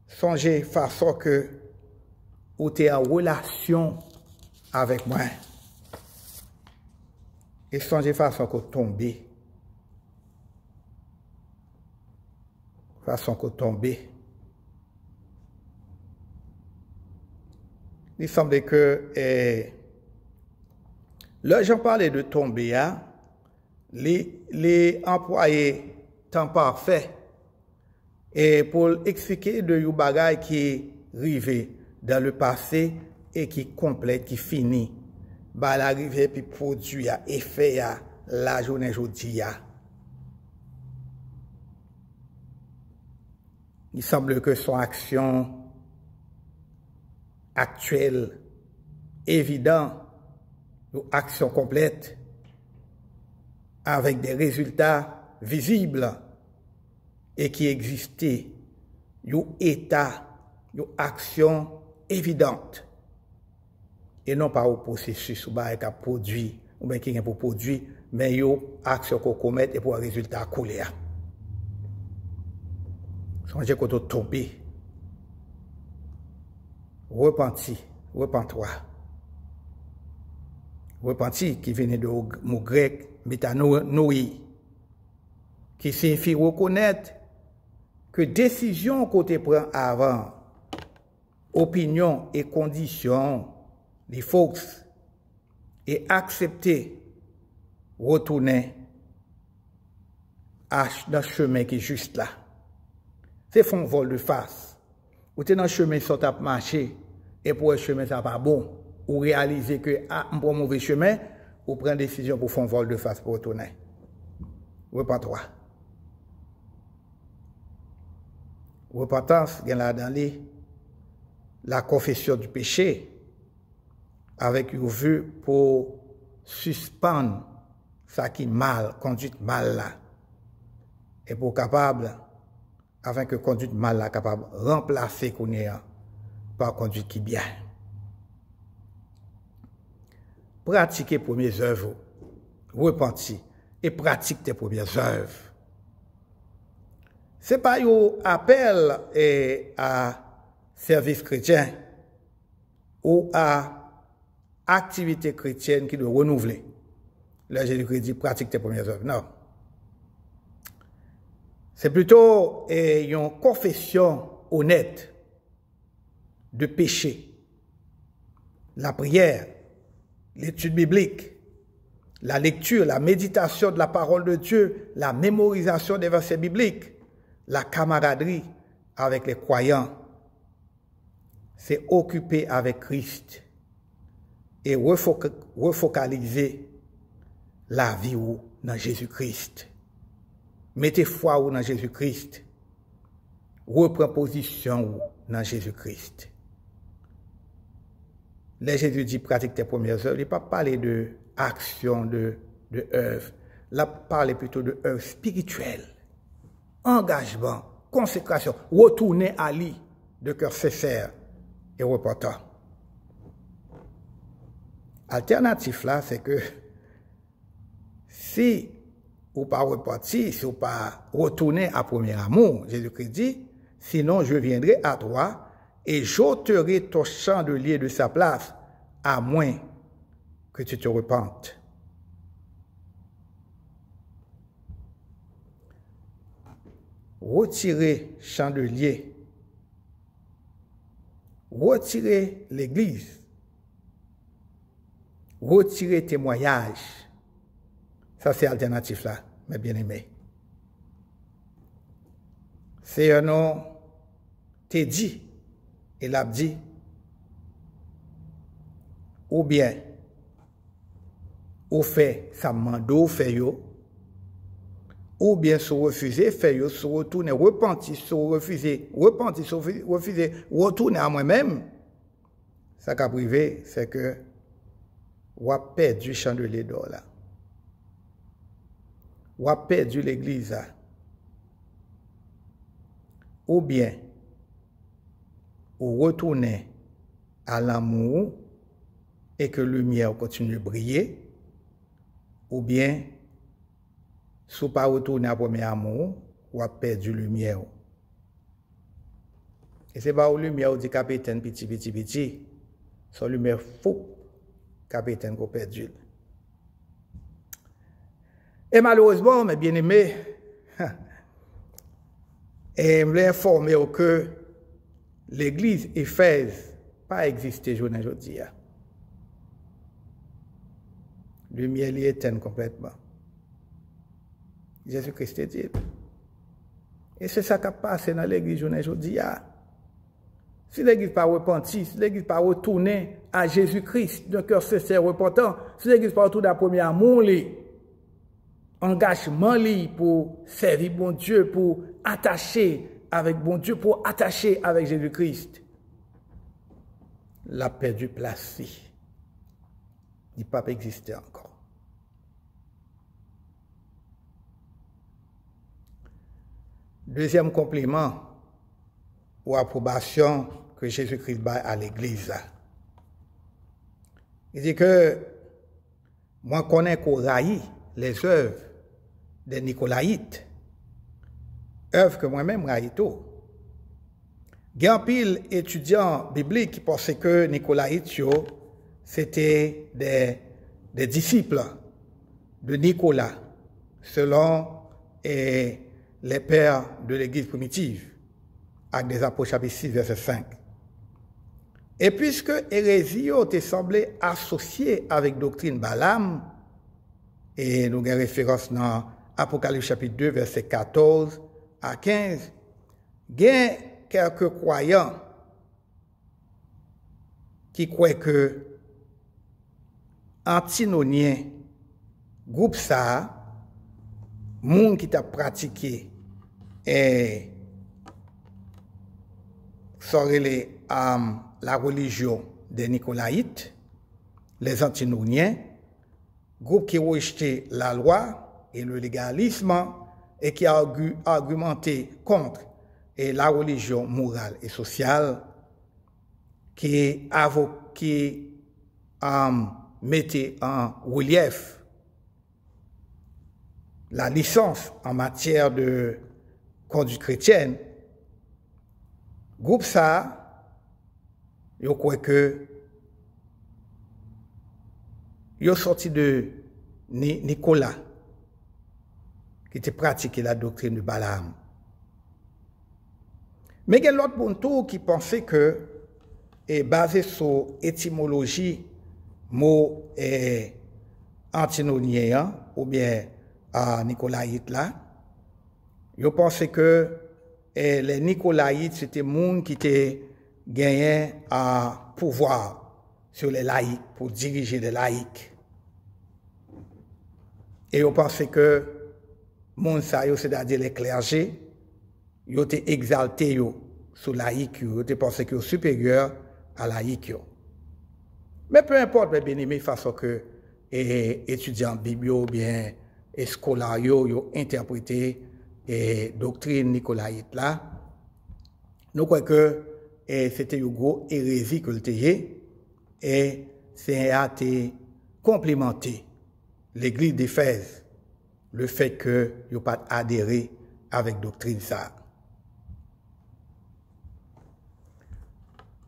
songez façon que vous êtes en relation avec moi. Et songez façon que vous tombez. Façon que tomber. Il semble que là, j'en parlais de tomber, hein, les employés temps parfait et pour expliquer de you bagay qui arrive dans le passé et qui complète, qui finit, bah l'arrivée puis produit à effet à la journée aujourd'hui. Il semble que son action actuelle, évidente, ou action complète, avec des résultats visibles et qui existaient, une état, une action évidente, et non pas au processus ou bien qu'à produit, ou bien qui est pour produire, mais une action qu'on commet et pour un résultat coulé. Songez qu'on est tombé repenti, repens-toi. Repenti qui venait de mot grec métanoi, qui signifie reconnaître que décision qu'on te prend avant, opinion et conditions, les fausses, et accepter, retourner dans le chemin qui est juste là. C'est un vol de face. Ou tu es dans le chemin qui à marcher, et pour le chemin ça pas bon, ou réaliser que on prend un mauvais chemin, ou prendre décision pour faire un vol de face pour retourner. Repens-toi. Repentance, il y a là dans la confession du péché, avec une vue pour suspendre ça qui est mal, conduite mal là, et pour capable, afin que conduite mal là, capable de remplacer qu'on est par conduite qui bien. Pratiquer les premières œuvres, repentir et pratique tes premières œuvres. Ce n'est pas un appel à service chrétien ou à activité chrétienne qui doit renouveler. Là, Jésus-Christ dit pratique tes premières œuvres. Non. C'est plutôt une confession honnête de péché. La prière, l'étude biblique, la lecture, la méditation de la parole de Dieu, la mémorisation des versets bibliques, la camaraderie avec les croyants, c'est occuper avec Christ et refocaliser la vie dans Jésus-Christ. Mettez foi dans Jésus-Christ. Reprends position dans Jésus-Christ. Là, Jésus dit pratique tes premières œuvres. Il n'a pas parlé de action, de œuvre. Il a parlé plutôt de œuvre spirituelle. Engagement, consécration, retourner à lui de cœur sincère et repentant. Alternatif là, c'est que si ou pas repentir, si ou pas retourner à premier amour, Jésus-Christ dit, sinon je viendrai à toi et j'ôterai ton chandelier de sa place, à moins que tu te repentes. Retirer chandelier, retirer l'église, retirer témoignage. Ça, c'est alternatif là, mes bien-aimés. C'est un nom, t'es dit, et l'a dit, ou bien, ou fait, ça mando, fait yo, ou bien se refuser, fait yo, se retourner, repentir, se refuser, repentir, se refuser, retourner à moi-même. Ça qu'a privé, c'est que, ou a perdu chandelier d'or là. Ou a perdu l'église là. Ou bien, ou retourner à l'amour et que la lumière continue de briller, ou bien, si vous ne pas retourner à premier amour, ou a perdu la lumière. Et c'est pas la lumière du capitaine petit. C'est la lumière fou, capitaine qu'on perdu. Et malheureusement, mes bien-aimés, et je voulais informer que l'église Éphèse n'a pas existé aujourd'hui. Lumière est éteinte complètement. Jésus-Christ est dit. Et c'est ça qui a passé dans l'église aujourd'hui. Si l'église n'a pas repenti, si l'église n'a pas retourné à Jésus-Christ d'un cœur sincère repentant, si l'église n'a pas retourné à premier amour, engagement pour servir bon Dieu, pour attacher avec bon Dieu, pour attacher avec Jésus-Christ, la perdu place. Il n'a pas existé encore. Deuxième compliment ou approbation que Jésus-Christ bat à l'Église. Il dit que moi connais qu'on raillit les œuvres des Nicolaïtes, œuvres que moi-même raillis tout. Il y a un pile étudiants bibliques qui pensaient que Nicolaïtes, c'était des disciples de Nicolas, selon les pères de l'Église primitive, avec des Apôtres chapitre 6, verset 5. Et puisque hérésie était semblé associée avec doctrine Balaam, et nous avons référence dans Apocalypse chapitre 2, verset 14 à 15, il y a quelques croyants qui croient que antinomiens, groupe ça, monde qui t'a pratiqué et serait la religion des Nicolaïtes, les antinomiens, groupe qui rejetait la loi et le légalisme et qui a argumenté contre la religion morale et sociale, qui mettait en relief la licence en matière de conduite chrétienne. Groupe ça, je crois que ils sorti de Nicolas, qui était pratiqué la doctrine de Balaam. Mais il y a l'autre bon tour qui pensait que, basé sur l'étymologie mot antinomien ou bien Nicolaïte là, je pensais que les Nicolaïtes c'était monde qui était gagné à pouvoir sur les laïcs pour diriger les laïcs. Et je pensais que monde ça c'est-à-dire les clergés, ils étaient exaltés sur laïcs, ils étaient pensés que supérieurs à laïcs. Mais peu importe, mes bien-aimés, façon que étudiants biblio bien et scolaires ont interprété doctrine nicolaïte là, nous croyons que c'était une grosse hérésie que le théé et c'est à complémenter l'église d'Éphèse le fait que n'ont pas adhéré avec doctrine ça.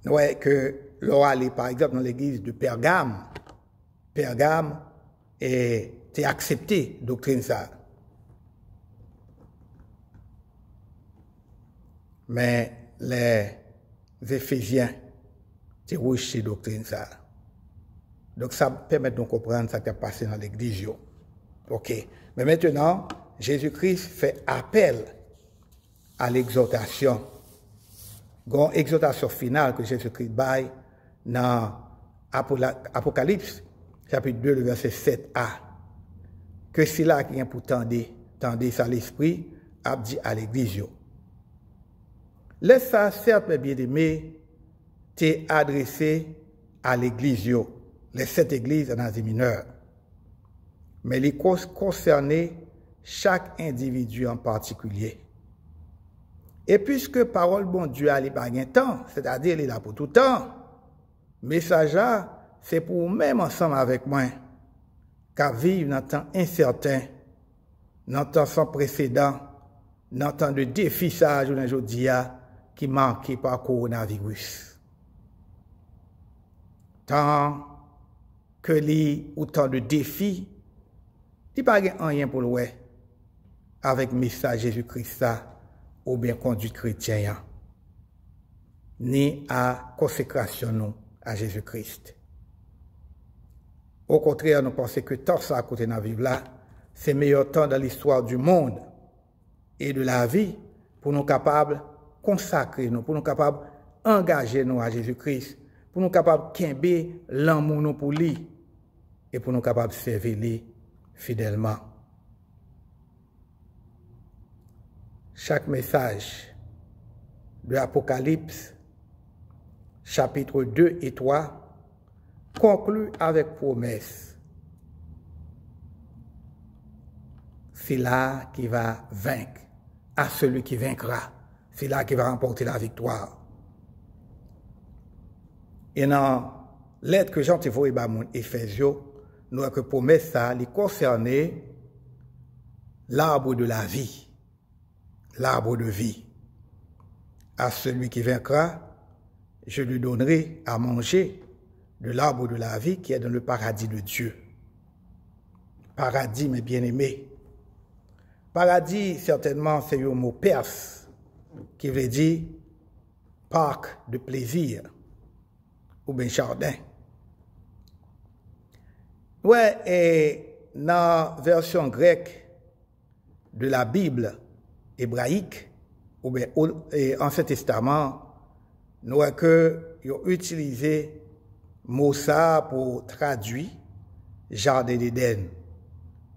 Nous voyons que l'on allait par exemple dans l'église de Pergame, Pergame était accepté doctrine ça. Mais les Éphésiens ont rejeté doctrine ça. Donc ça permet de comprendre ce qui a passé dans l'église. OK. Mais maintenant, Jésus-Christ fait appel à l'exhortation. Une exhortation finale que Jésus-Christ baille dans Apocalypse, chapitre 2, le verset 7a. Que c'est là qui est pour tendre ça l'esprit, a dit à l'église. Laisse ça, certes, mes bien-aimés, t'est adressé à l'église, les 7 églises en Asie mineure. Mais les causes concernées chaque individu en particulier. Et puisque parole bon Dieu a pas gain temps, c'est-à-dire il est là pour tout temps, message c'est pour même ensemble avec moi, qu'à vivre dans un temps incertain, dans un temps sans précédent, dans un temps de défi ça aujourd'hui qui marqué par coronavirus. Tant que les autant de défis, il n'y a pas rien pour le ouais avec le message Jésus-Christ ça ou bien conduite chrétienne, ni à consécration nous à Jésus-Christ. Au contraire, nous pensons que tant ça à côté de la vie là, c'est le meilleur temps dans l'histoire du monde et de la vie pour nous capables de consacrer nous, pour nous capables d'engager nous à Jésus-Christ, pour nous capables de quimber l'amour nous pour lui et pour nous capables de servir lui fidèlement. Chaque message de l'Apocalypse, chapitre 2 et 3, conclut avec promesse. C'est là qui va vaincre, à celui qui vaincra. C'est là qui va remporter la victoire. Et dans lettre que Jean t'ai envoyée à mon Éphésio, nous avons que promesse ça, il concernait l'arbre de la vie, l'arbre de vie. À celui qui vaincra, je lui donnerai à manger de l'arbre de la vie qui est dans le paradis de Dieu. Paradis, mes bien-aimés. Paradis, certainement, c'est un mot perse qui veut dire parc de plaisir ou bien jardin. Ouais, et dans la version grecque de la Bible hébraïque, ou bien Ancien Testament, nous avons que utilisé mot ça pour traduire Jardin d'Éden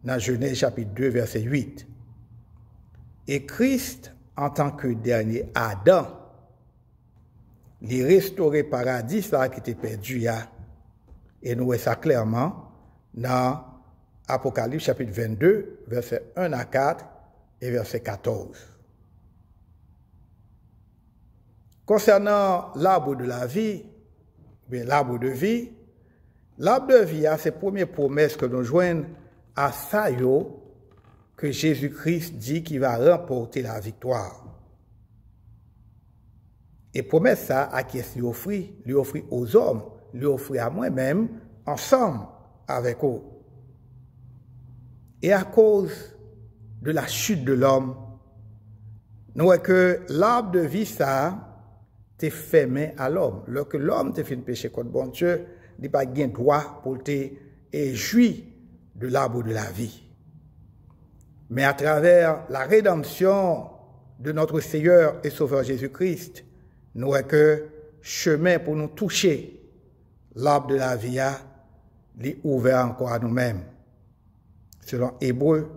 dans Genèse chapitre 2, verset 8. Et Christ, en tant que dernier Adam, il restauré paradis ça qui était perdu là. Et nous voyons ça clairement dans Apocalypse chapitre 22, verset 1 à 4 et verset 14. Concernant l'arbre de la vie, bien l'arbre de vie, c'est la première promesse que nous joignons à ça que Jésus-Christ dit qu'il va remporter la victoire. Et promesse ça à qui est-ce lui offrit aux hommes, lui offrit à moi-même, ensemble avec eux. Et à cause de la chute de l'homme, nous voyons que l'arbre de vie, ça, t'es fermé à l'homme. Lorsque l'homme te fait une péché contre bon Dieu, il n'a pas de droit pour te jouir de l'arbre de la vie. Mais à travers la rédemption de notre Seigneur et Sauveur Jésus-Christ, nous avons que chemin pour nous toucher l'arbre de la vie est ouvert encore à nous-mêmes. Selon Hébreux,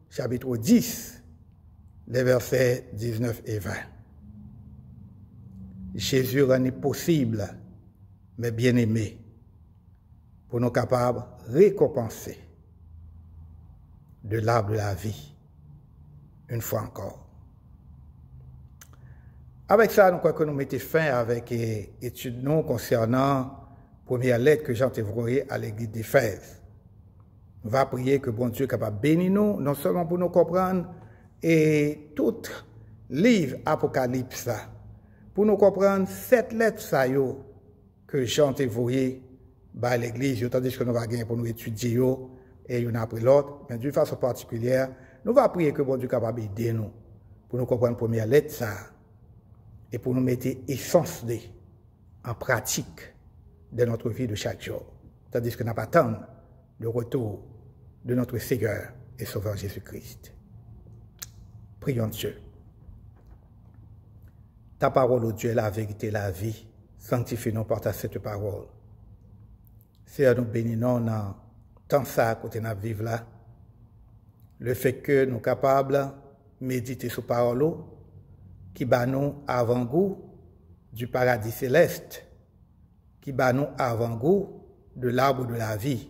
chapitre 10, les versets 19 et 20. Jésus rend possible, mes bien-aimés, pour nous capables de récompenser de l'arbre de la vie, une fois encore. Avec ça, nous croyons que nous mettons fin avec l'étude nous concernant la première lettre que Jean t'a envoyée à l'église d'Éphèse. On va prier que bon Dieu est capable de bénir nous, non seulement pour nous comprendre, et tout livre Apocalypse, pour nous comprendre cette lettre que Jean t'a envoyée à l'église, tandis que nous va gagner pour nous étudier et une après l'autre, mais d'une façon particulière, nous va prier que bon Dieu est capable d'aider nous pour nous comprendre la première lettre et pour nous mettre essence en pratique de notre vie de chaque jour. Tandis que nous attendons le retour de notre Seigneur et Sauveur Jésus-Christ. Prions Dieu. Ta parole, ô Dieu, est la vérité, la vie. Sanctifie-nous par ta cette parole. Seigneur, nous bénissons dans tant ça côté nous vivre là. Le fait que nous sommes capables de méditer sur parole qui bat nous avant-goût du paradis céleste, qui bat nous avant-goût de l'arbre de la vie.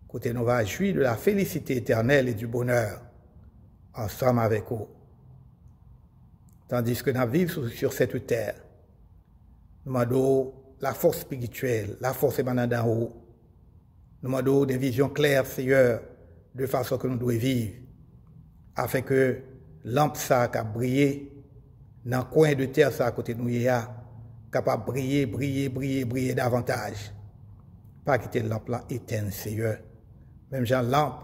Côté nous va jouir de la félicité éternelle et du bonheur ensemble avec vous. Tandis que nous vivons sur cette terre, nous demandons la force spirituelle, la force émanant d'en haut. Nous demandons des visions claires, Seigneur, de façon que nous devons vivre, afin que lampe ça qui a brillé dans le coin de terre ça à côté de nous, capable de briller davantage. Pas quitter la lampe là éteinte, Seigneur. Même Jean lampe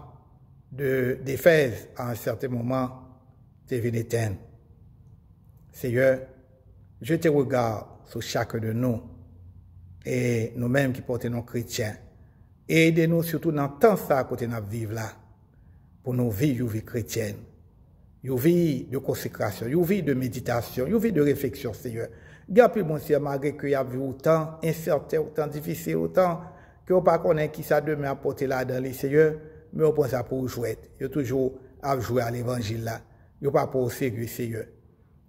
d'Éphèse, à un certain moment, t'es venu éteindre. Seigneur, je te regarde sur chacun de nous et nous-mêmes qui portons nos chrétiens. Et aidez-nous surtout dans le temps ça à côté de nous vivre là, pour nous vivre une vie chrétienne, une vie de consécration, une vie de méditation, une vie de réflexion, Seigneur. Bien plus, mon Seigneur, malgré qu'il y a vu autant incertain, autant difficile, autant que on ne connaît pas qui ça demain à porter là dans les Seigneur, mais on pense ça pour jouer. Il y a toujours à jouer à l'évangile là. Il n'y a pas pour sérieux, Seigneur.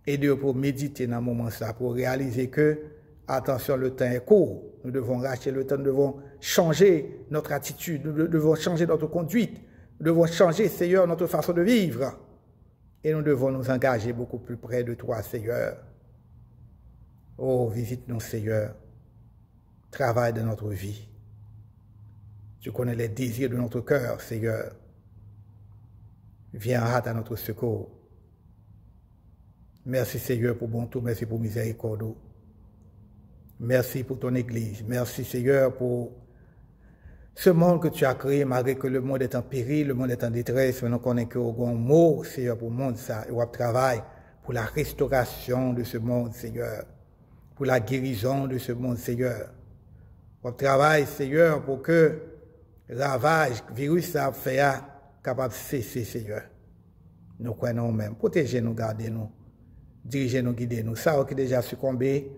Aidez-nous pour méditer dans ce moment là, pour réaliser que, attention, le temps est court. Nous devons racheter le temps, nous devons changer notre attitude, nous devons changer notre conduite, nous devons changer, Seigneur, notre façon de vivre. Et nous devons nous engager beaucoup plus près de toi, Seigneur. Oh, visite-nous, Seigneur. Travaille dans notre vie. Tu connais les désirs de notre cœur, Seigneur. Viens à notre secours. Merci Seigneur pour bon tout, merci pour miséricorde. Merci pour ton Église. Merci Seigneur pour ce monde que tu as créé, malgré que le monde est en péril, le monde est en détresse. Mais nous connaissons que au mot, Seigneur, pour le monde, ça, et on travaille pour la restauration de ce monde, Seigneur, pour la guérison de ce monde, Seigneur. On travaille, Seigneur, pour que le ravage, le virus, ça fait capable de cesser, Seigneur. Nous croyons nous-mêmes. Protégez-nous, gardez-nous, dirigez-nous, guidez-nous. Ça qui est déjà succombé.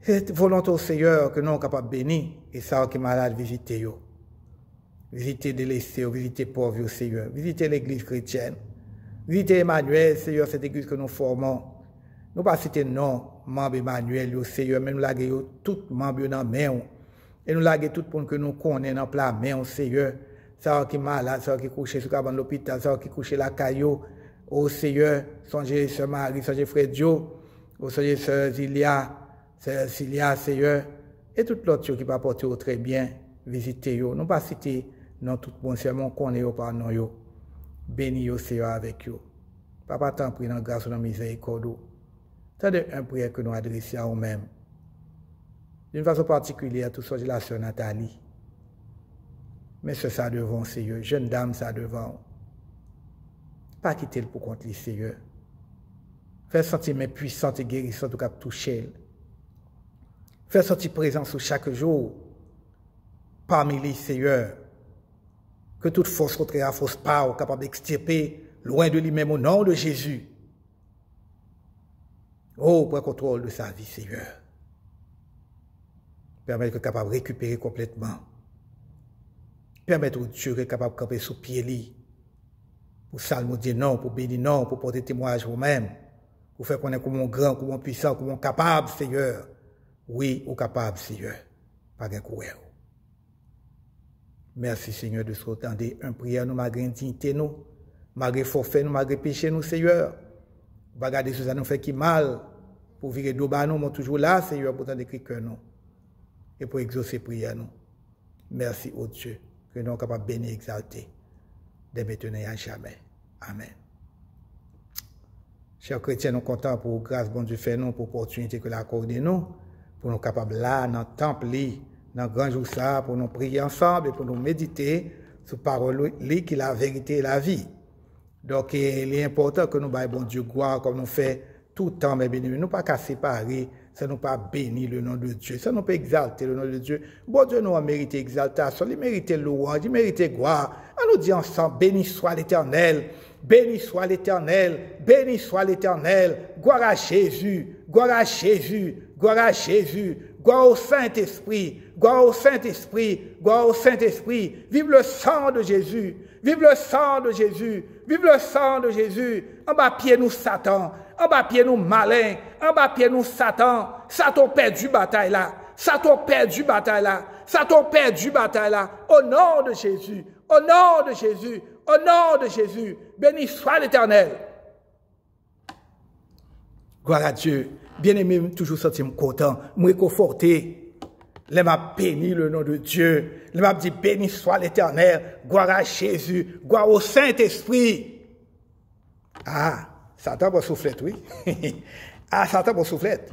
C'est volonté, Seigneur, que nous sommes capables de bénir. Et ça qui est malade, visitez-vous. Visitez délaissés, visitez pauvres, Seigneur. Visitez l'église chrétienne. Visitez Emmanuel, Seigneur, cette église que nous formons. Nous ne pas citer non, membre Emmanuel, Seigneur, mais nous laguons tous membres dans la main. Et nous laguons tout le monde que nous connaissons dans la main, Seigneur. Ça qui est malade, ça qui est couché sur l'hôpital, ça qui est couché la caillou. Oh Seigneur, songez Sœur Marie, songez Frère Joe, oh songez Sœur Zilia, Seigneur, et tout l'autre chose qui va porter très bien, visitez-vous. Nous ne pas citer non tout le monde, seulement qu'on est par nous. Bénis Seigneur avec vous. Papa, t'en prie dans grâce et dans miséricorde. Tant de un prière que nous adressons à nous-mêmes. D'une façon particulière, tout ça, de la sœur Nathalie. Mais ce ça devant, Seigneur. Jeune dame, ça devant. Pas quitter le pour contre les Seigneur. Faire sentir mes puissantes et guérissantes tout cas toucher. Faire sentir présence chaque jour parmi les Seigneur. Que toute force contre la force pas capable d'extirper loin de lui-même au nom de Jésus. Oh, prends contrôle de sa vie, Seigneur. Permettre qu'il soit capable de récupérer complètement. Permettre au Dieu qu'il soit capable de camper sous pied. Pour salmodier non, pour bénir non, pour porter témoignage vous-même. Pour faire connaître comment grand, comment puissant, comment capable, Seigneur. Oui, ou capable, Seigneur. Pas de courir. Merci, Seigneur, de ce entendre un prière, nous, malgré indignité, nous, malgré forfait, nous, malgré péché, nous, Seigneur. Pas garder ce que ça nous fait qui mal, pour virer d'eau, nous, sommes toujours là, Seigneur, pour t'en décrire que nous, et pour exaucer prière, nous. Merci, ô Dieu, que nous sommes capables de bénir et exalter, dès maintenant et à jamais. Amen. Chers chrétiens, nous sommes contents pour grâce, bon Dieu, fait nous, pour l'opportunité que l'accorde nous, pour nous capables là, dans le temple, dans le grand jour ça, pour nous prier ensemble et pour nous méditer sur parole qui est la vérité et la vie. Donc, il est important que nous baillons bon Dieu gloire comme nous faisons tout le temps, mais bien, nous ne pas qu'à séparer, ça nous pas bénir le nom de Dieu, ça nous peut exalter le nom de Dieu. Bon Dieu nous a mérité exaltation, il mérite louange, il mérite gloire. On nous dit ensemble, béni soit l'Éternel, béni soit l'Éternel, béni soit l'Éternel, gloire à Jésus, gloire à Jésus, gloire à Jésus, gloire au Saint-Esprit, gloire au Saint-Esprit, gloire au Saint-Esprit. Vive le sang de Jésus, vive le sang de Jésus, vive le sang de Jésus. En bas pied nous Satan, en bas pied nous malin, en bas pied nous Satan. Satan perdu bataille là, Satan perdu bataille là, Satan perdu bataille là. Au nom de Jésus, au nom de Jésus, au nom de Jésus, béni soit l'Éternel. Gloire à Dieu. Bien-aimé, toujours sentir content, me réconforter. Les m'a béni le nom de Dieu. Les m'a dit béni soit l'Éternel. Gloire à Jésus. Gloire au Saint-Esprit. Ah, Satan pour soufflette, oui. Ah, Satan pour soufflette.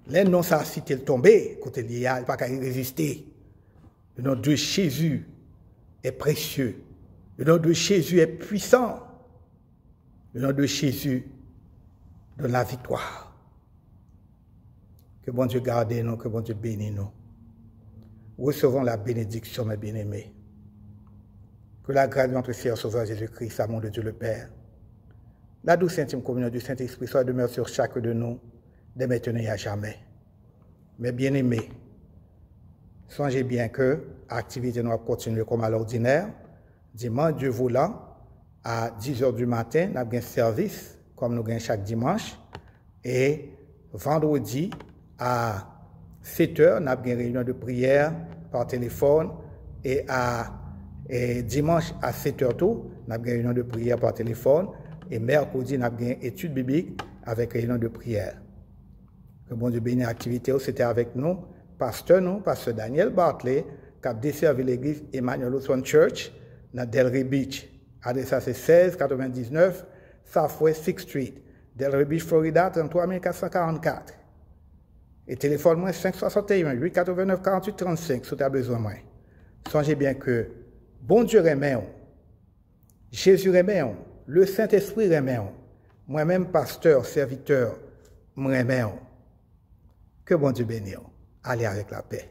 Les noms, ça, si t'es tombé, côté il n'y a pas qu'à y résister. Le nom de Jésus est précieux. Le nom de Jésus est puissant. Le nom de Jésus donne la victoire. Que bon Dieu garde nous, que bon Dieu bénisse nous. Recevons la bénédiction, mes bien-aimés. Que la grâce de notre Seigneur Sauveur Jésus-Christ, amour de Dieu le Père, la douce intime communion du Saint-Esprit soit demeure sur chacun de nous, dès maintenant et à jamais. Mes bien-aimés, songez bien que l'activité nous va continuer comme à l'ordinaire. Dimanche, Dieu voulant, à 10h du matin, nous avons un service, comme nous avons chaque dimanche. Et vendredi, à 7h, nous avons une réunion de prière par téléphone. Et dimanche, à 7h tout, nous avons une réunion de prière par téléphone. Et mercredi, nous avons une étude biblique avec réunion de prière. Que bon Dieu bénisse l'activité. C'était avec nous, pasteur Daniel Bartley, qui a desservi l'église Emmanuel Lutheran Church dans Delray Beach. Adresse c'est 1699 Southwest 6th Street, Delray Beach, Florida, 33 444. Et téléphone moi 561 889 48 35 si tu as besoin moi. Songez bien que bon Dieu remet, Jésus remet, le Saint-Esprit remet, moi-même pasteur, serviteur, me remet. Que bon Dieu bénisse. Allez avec la paix.